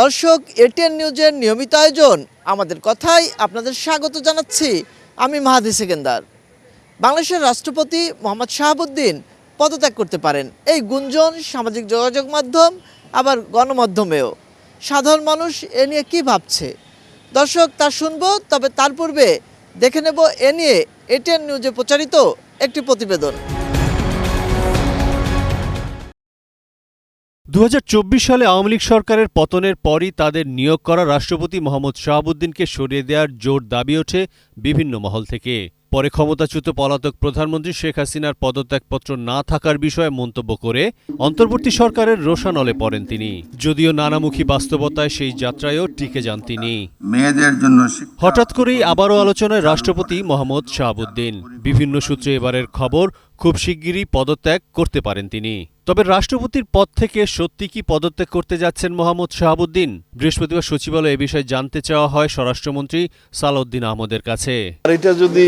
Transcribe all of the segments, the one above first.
দর্শক, এটিএন নিউজের নিয়মিত আয়োজন আমাদের কথায় আপনাদের স্বাগত জানাচ্ছি। আমি মাহাদি সেকেন্দার। বাংলাদেশের রাষ্ট্রপতি মোহাম্মদ শাহাবুদ্দিন পদত্যাগ করতে পারেন, এই গুঞ্জন সামাজিক যোগাযোগ মাধ্যম আবার গণমাধ্যমেও। সাধারণ মানুষ এ নিয়ে কী ভাবছে দর্শক, তা শুনবো। তবে তার পূর্বে দেখে নেব এ নিয়ে এটিএন নিউজে প্রচারিত একটি প্রতিবেদন। 2024 সালে আওয়ামী লীগ সরকারের পতনের পরই তাদের নিয়োগ করা রাষ্ট্রপতি মোহাম্মদ শাহাবুদ্দিনকে সরিয়ে দেওয়ার জোর দাবি ওঠে বিভিন্ন মহল থেকে। পরে ক্ষমতাচ্যুত পলাতক প্রধানমন্ত্রী শেখ হাসিনার পদত্যাগপত্র না থাকার বিষয়ে মন্তব্য করে অন্তর্বর্তী সরকারের রোষানলে পড়েন তিনি। যদিও নানামুখী বাস্তবতায় সেই যাত্রায়ও টিকে যান তিনি। মেয়েদের জন্য হঠাৎ করেই আবারও আলোচনায় রাষ্ট্রপতি মোহাম্মদ শাহাবুদ্দিন। বিভিন্ন সূত্রে এবারের খবর, খুব শিগগিরই পদত্যাগ করতে পারেন তিনি। তবে রাষ্ট্রপতির পদ থেকে সত্যি কি পদত্যাগ করতে যাচ্ছেন মোহাম্মদ শাহাবুদ্দিন? বৃহস্পতিবার সচিবালয়ে এ বিষয়ে জানতে চাওয়া হয় স্বরাষ্ট্রমন্ত্রী সালাউদ্দিন আহমদের কাছে। এটা যদি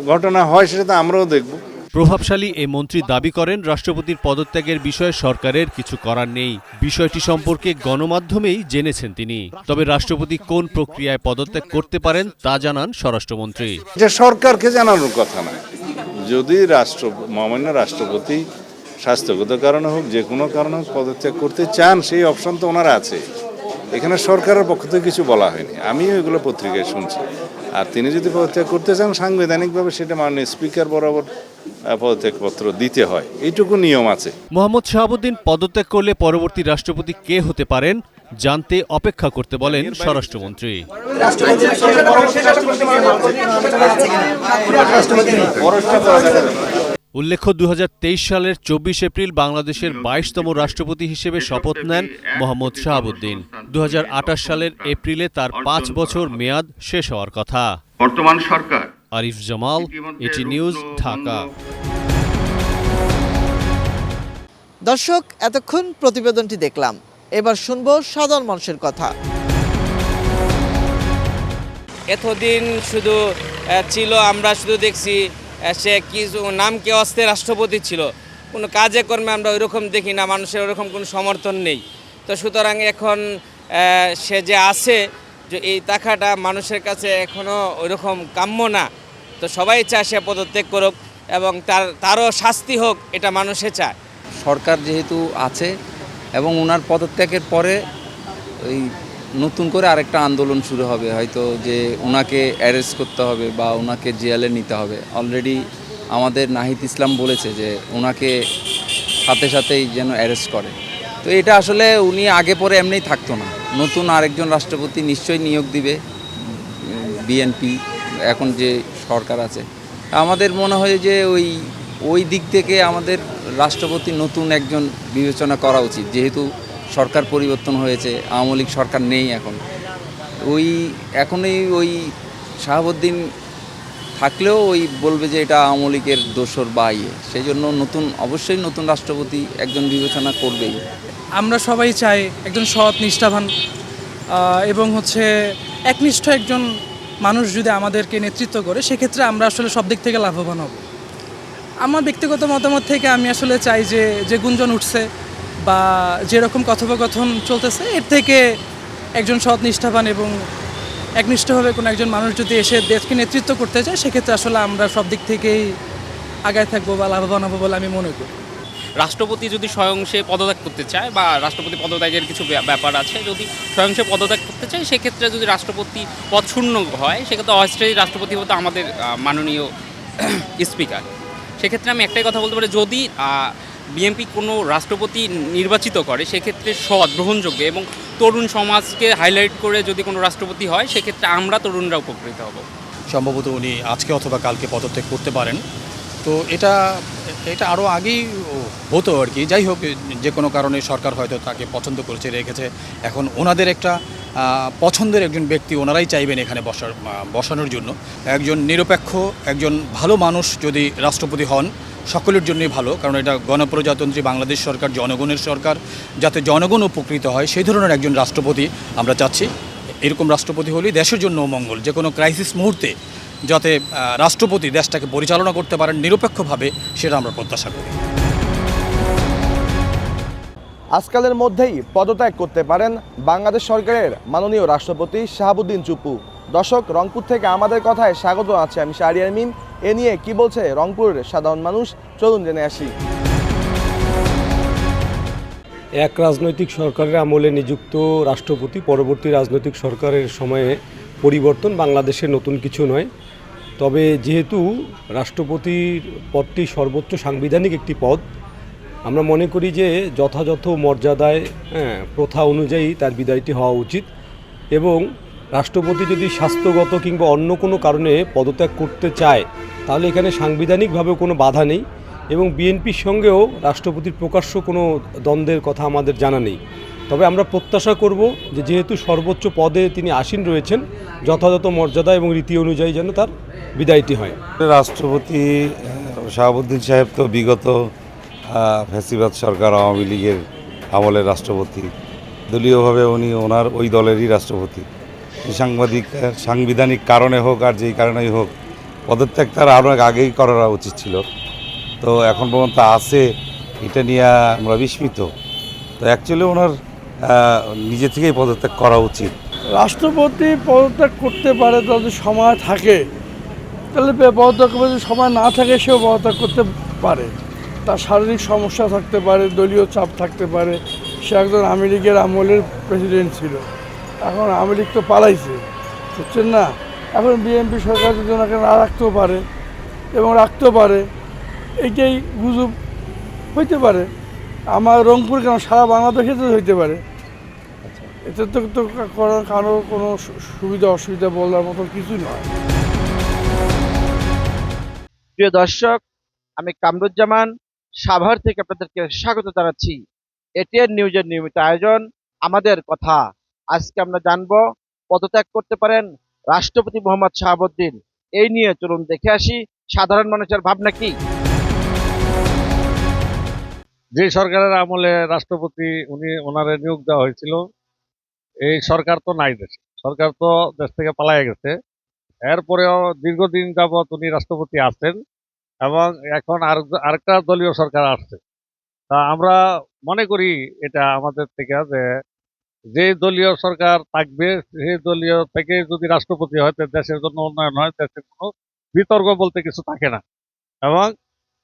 ঘটনা হয় সেটা তো আমরাও দেখব। প্রভাবশালী এই মন্ত্রী দাবি করেন, রাষ্ট্রপতির পদত্যাগের বিষয়ে সরকারের কিছু করার নেই। বিষয়টি সম্পর্কে গণমাধ্যমেই জেনেছেন তিনি। তবে রাষ্ট্রপতি কোন প্রক্রিয়ায় পদত্যাগ করতে পারেন তা জানান স্বরাষ্ট্রমন্ত্রী। এটা সরকারকে জানানোর কথা না। যদি মহামান্য রাষ্ট্রপতি স্বাস্থ্যগত কারণে হোক, যে কোনো কারণে হোক পদত্যাগ করতে চান, সেই অপশন তো ওনার আছে। এখানে সরকারের পক্ষ থেকে কিছু বলা হয়নি, আমিও এগুলো পত্রিকায় শুনছি। আর তিনি যদি পদত্যাগ করতে চান, সাংবিধানিকভাবে সেটা মাননীয় স্পিকার বরাবর পদত্যাগপত্র দিতে হয়, এইটুকু নিয়ম আছে। মোহাম্মদ শাহাবুদ্দিন পদত্যাগ করলে পরবর্তী রাষ্ট্রপতি কে হতে পারেন জানতে অপেক্ষা করতে বলেন স্বরাষ্ট্রমন্ত্রী। উল্লেখ্য, 2023 সালের 24 এপ্রিল বাংলাদেশের 22তম রাষ্ট্রপতি হিসেবে শপথ নেন মোহাম্মদ শাহাবুদ্দিন। 2028 সালের এপ্রিলে তার 5 বছর মেয়াদ শেষ হওয়ার কথা। বর্তমান সরকার। আরিফ জামাল, এটি নিউজ, ঢাকা। দর্শক, এতক্ষণ প্রতিবেদনটি দেখলাম, এবার শুনবো সাধারণ মানুষের কথা। এতদিন শুধু ছিল, আমরা শুধু দেখছি সে কিছু নাম কে অস্তে রাষ্ট্রপতি ছিল, কোনো কাজে কর্মে আমরা ওইরকম দেখি না, মানুষের ওরকম কোনো সমর্থন নেই। তো সুতরাং এখন সে যে আছে, যে এই টাকাটা মানুষের কাছে এখনও ওইরকম কাম্য না। তো সবাই চায় সে পদত্যাগ করুক এবং তারও শাস্তি হোক, এটা মানুষে চায়। সরকার যেহেতু আছে এবং ওনার পদত্যাগের পরে ওই নতুন করে আরেকটা আন্দোলন শুরু হবে, হয়তো যে ওনাকে অ্যারেস্ট করতে হবে বা ওনাকে জেলে নিতে হবে। অলরেডি আমাদের নাহিদ ইসলাম বলেছে যে ওনাকে সাথে সাথেই যেন অ্যারেস্ট করে। তো এটা আসলে উনি আগে পরে এমনিই থাকতো না, নতুন আরেকজন রাষ্ট্রপতি নিশ্চয়ই নিয়োগ দিবে বিএনপি, এখন যে সরকার আছে। আমাদের মনে হয় যে ওই দিক থেকে আমাদের রাষ্ট্রপতি নতুন একজন বিবেচনা করা উচিত, যেহেতু সরকার পরিবর্তন হয়েছে, আওয়ামী লীগ সরকার নেই এখন। ওই শাহাবুদ্দিন থাকলেও বলবে যে এটা আওয়ামী লীগের দোসর বা সেই জন্য অবশ্যই নতুন রাষ্ট্রপতি একজন বিবেচনা করবেই। আমরা সবাই চাই একজন সৎ, নিষ্ঠাবান এবং একনিষ্ঠ একজন মানুষ যদি আমাদেরকে নেতৃত্ব করে, সেক্ষেত্রে আমরা আসলে সব দিক থেকে লাভবান হব। আমার ব্যক্তিগত মতামত থেকে আমি আসলে চাই যে গুঞ্জন উঠছে বা যেরকম কথোপকথন চলতেছে, এর থেকে একজন সৎ, নিষ্ঠাবান এবং একনিষ্ঠভাবে কোনো একজন মানুষ যদি এসে দেশকে নেতৃত্ব করতে চায়, সেক্ষেত্রে আসলে আমরা সব দিক থেকেই আগায় থাকবো বা লাভবান হবো বলে আমি মনে করি। রাষ্ট্রপতি যদি স্বয়ং সে পদত্যাগ করতে চায় বা রাষ্ট্রপতি পদত্যাগের কিছু ব্যাপার আছে, যদি স্বয়ং সে পদত্যাগ করতে চায়, সেক্ষেত্রে যদি রাষ্ট্রপতি পদ শূন্য হয়, সেক্ষেত্রে অস্থায়ী রাষ্ট্রপতি হতো আমাদের মাননীয় স্পিকার। সেক্ষেত্রে আমি একটাই কথা বলতে পারি, যদি বিএনপি কোনো রাষ্ট্রপতি নির্বাচিত করে, সেক্ষেত্রে সৎ, গ্রহণযোগ্য এবং তরুণ সমাজকে হাইলাইট করে যদি কোনো রাষ্ট্রপতি হয়, সেক্ষেত্রে আমরা তরুণরা উপকৃত হব। সম্ভবত উনি আজকে অথবা কালকে পদত্যাগ করতে পারেন। তো এটা আরও আগেই হতো আর কি। যাই হোক, যে কোনো কারণে সরকার হয়তো তাকে পছন্দ করেছে, রেখেছে। এখন ওনাদের একটা পছন্দের একজন ব্যক্তি ওনারাই চাইবেন এখানে বসানোর জন্য। একজন নিরপেক্ষ, একজন ভালো মানুষ যদি রাষ্ট্রপতি হন, সকলের জন্যই ভালো, কারণ এটা গণপ্রজাতন্ত্রী বাংলাদেশ সরকার, জনগণের সরকার, যাতে জনগণ উপকৃত হয় সেই ধরনের একজন রাষ্ট্রপতি আমরা চাচ্ছি। এরকম রাষ্ট্রপতি হলেই দেশের জন্য মঙ্গল। যে কোনো ক্রাইসিস মুহূর্তে যাতে রাষ্ট্রপতি দেশটাকে পরিচালনা করতে পারেন নিরপেক্ষভাবে, সেটা আমরা প্রত্যাশা করি। আজকালের মধ্যেই পদত্যাগ করতে পারেন বাংলাদেশ সরকারের মাননীয় রাষ্ট্রপতি শাহাবুদ্দিন চুপ্পু। দর্শক, রংপুর থেকে আমাদের কথায় স্বাগত আছে আমি শাহরিয়ার মিম। এ নিয়ে কি বলছে রংপুরের সাধারণ মানুষ, চলুন জেনে আসি। এক রাজনৈতিক সরকারের আমলে নিযুক্ত রাষ্ট্রপতি পরবর্তী রাজনৈতিক সরকারের সময়ে পরিবর্তন বাংলাদেশে নতুন কিছু নয়। তবে যেহেতু রাষ্ট্রপতির পদটি সর্বোচ্চ সাংবিধানিক একটি পদ, আমরা মনে করি যে যথাযথ মর্যাদায় প্রথা অনুযায়ী তার বিদায়টি হওয়া উচিত। এবং রাষ্ট্রপতি যদি স্বাস্থ্যগত কিংবা অন্য কোনো কারণে পদত্যাগ করতে চায় তাহলে এখানে সাংবিধানিকভাবেও কোনো বাধা নেই এবং বিএনপির সঙ্গেও রাষ্ট্রপতির প্রকাশ্য কোনো দ্বন্দ্বের কথা আমাদের জানা নেই। তবে আমরা প্রত্যাশা করব যে যেহেতু সর্বোচ্চ পদে তিনি আসীন রয়েছেন, যথাযথ মর্যাদা এবং রীতি অনুযায়ী যেন তার বিদায়টি হয়। রাষ্ট্রপতি শাহাবুদ্দিন সাহেব তো বিগত ফ্যাসিবাদ সরকার আওয়ামী লীগের আমলের রাষ্ট্রপতি, দলীয়ভাবে উনি ওনার ওই দলেরই রাষ্ট্রপতি। সাংবিধানিক কারণে হোক আর যেই কারণেই হোক, পদত্যাগ তার আরও আগেই করা উচিত ছিল। তো এখন পর্যন্ত আছে, এটা নিয়ে আমরা বিস্মিত। তো অ্যাকচুয়ালি ওনার নিজে থেকেই পদত্যাগ করা উচিত। রাষ্ট্রপতি পদত্যাগ করতে পারে যদি সময় থাকে, তাহলে পদত্যাগ যদি সময় না থাকে সেও পদত্যাগ করতে পারে। তার শারীরিক সমস্যা থাকতে পারে, দলীয় চাপ থাকতে পারে। সে একজন আওয়ামী লীগের আমলের প্রেসিডেন্ট ছিল, এখন আওয়ামী লীগ তো পালাইছে, বুঝছেন না। এখন বিএনপি সরকার যদি ওনাকে না রাখতেও পারে এবং রাখতেও পারে, এইটাই গুজব হইতে পারে। আমার রংপুর কেন, সারা বাংলাদেশে তো হইতে পারে। এতে তো কারো কোনো সুবিধা অসুবিধা বলার মতো কিছু নয়। প্রিয় দর্শক, আমি কামরুজ্জামান সাভার থেকে আপনাদেরকে স্বাগত জানাচ্ছি। এটিএন নিউজের নিয়মিত আয়োজন আমাদের কথা। আজকে আমরা জানবো পদত্যাগ করতে পারেন রাষ্ট্রপতি মোহাম্মদ শাহাবুদ্দিন। এই নিয়ে চলুন দেখে আসি সাধারণ মানুষের ভাবনা কি। যে সরকারের আমলে রাষ্ট্রপতি ওনারে নিয়োগ দেওয়া হয়েছিল, এই সরকার তো নাই দেশে, সরকার তো দেশ থেকে পালায়ে গেছে। এরপরেও দীর্ঘদিন যাবৎ উনি রাষ্ট্রপতি আছেন এবং এখন আরেকটা দলীয় সরকার আসছে। তা আমরা মনে করি এটা আমাদের থেকে যে দলীয় সরকার থাকবে সেই দলীয় থেকে যদি রাষ্ট্রপতি হয়, দেশের জন্য উন্নয়ন হয়, দেশের কোনো বিতর্ক বলতে কিছু থাকে না এবং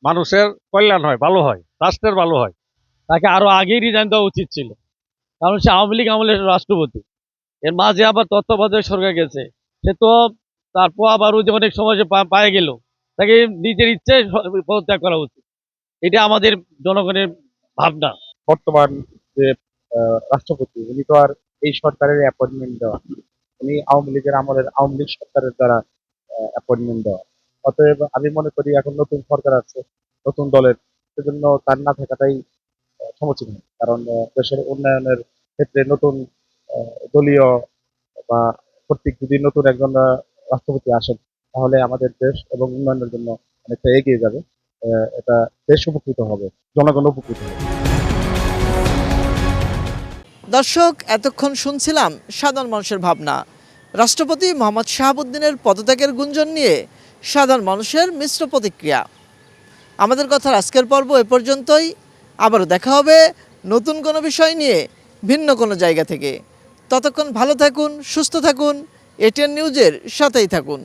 মানুষের কল্যাণ হয়, ভালো হয়, রাষ্ট্রের ভালো হয়। তাকে আরো আগেই রিজাইন দেওয়া উচিত ছিল, কারণ সে আওয়ামী লীগ আমলের রাষ্ট্রপতি। এর মাঝে আবার তত্ত্বাবধায়ক সরকার গেছে, সে তো তারপর আবার ওই যে অনেক সময় সে পায়ে গেল, তাকে নিজের ইচ্ছায় পদত্যাগ করা উচিত। এটা আমাদের জনগণের ভাবনা। বর্তমান যে রাষ্ট্রপতি, উনি তো আর এই সরকারের অ্যাপয়েন্টমেন্ট দেওয়া, উনি আওয়ামী লীগের আমলের আওয়ামী লীগ সরকারের দ্বারা অ্যাপয়েন্টমেন্ট দেওয়া। অতএব আমি মনে করি এখন নতুন সরকার আছে, নতুন দলের, সেজন্য তার না থাকাটাই সমীচীন। কারণ দেশের উন্নয়নের ক্ষেত্রে নতুন দলীয় বা কর্তৃক যদি নতুন একজন রাষ্ট্রপতি আসেন, তাহলে আমাদের দেশ এবং উন্নয়নের জন্য অনেকটা এগিয়ে যাবে। এটা দেশ উপকৃত হবে, জনগণ উপকৃত হবে। দর্শক, এতক্ষণ শুনছিলাম সাধারণ মানুষের ভাবনা। রাষ্ট্রপতি মোহাম্মদ শাহাবুদ্দিনের পদত্যাগের গুঞ্জন নিয়ে সাধারণ মানুষের মিশ্র প্রতিক্রিয়া। আমাদের কথার আজকের পর্ব এ পর্যন্তই। আবারও দেখা হবে নতুন কোনো বিষয় নিয়ে, ভিন্ন কোনো জায়গা থেকে। ততক্ষণ ভালো থাকুন, সুস্থ থাকুন, এটিএন নিউজের সাথেই থাকুন।